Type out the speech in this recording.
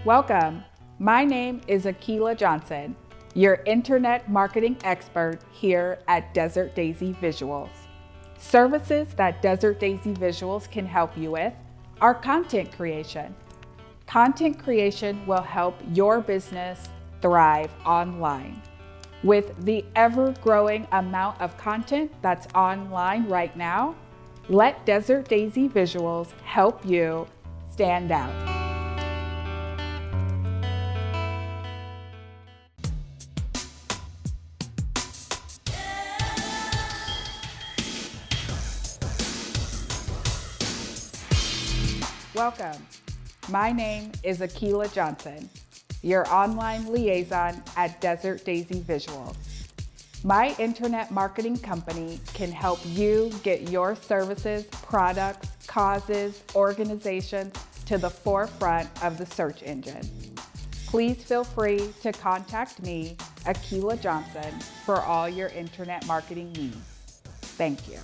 Welcome. My name is Akeylah Johnson, your internet marketing expert here at Desert Daisy Visuals. Services that Desert Daisy Visuals can help you with are content creation. Content creation will help your business thrive online. With the ever-growing amount of content that's online right now, let Desert Daisy Visuals help you stand out. Welcome. My name is Akeylah Johnson, your online liaison at Desert Daisy Visuals. My internet marketing company can help you get your services, products, causes, organizations to the forefront of the search engine. Please feel free to contact me, Akeylah Johnson, for all your internet marketing needs. Thank you.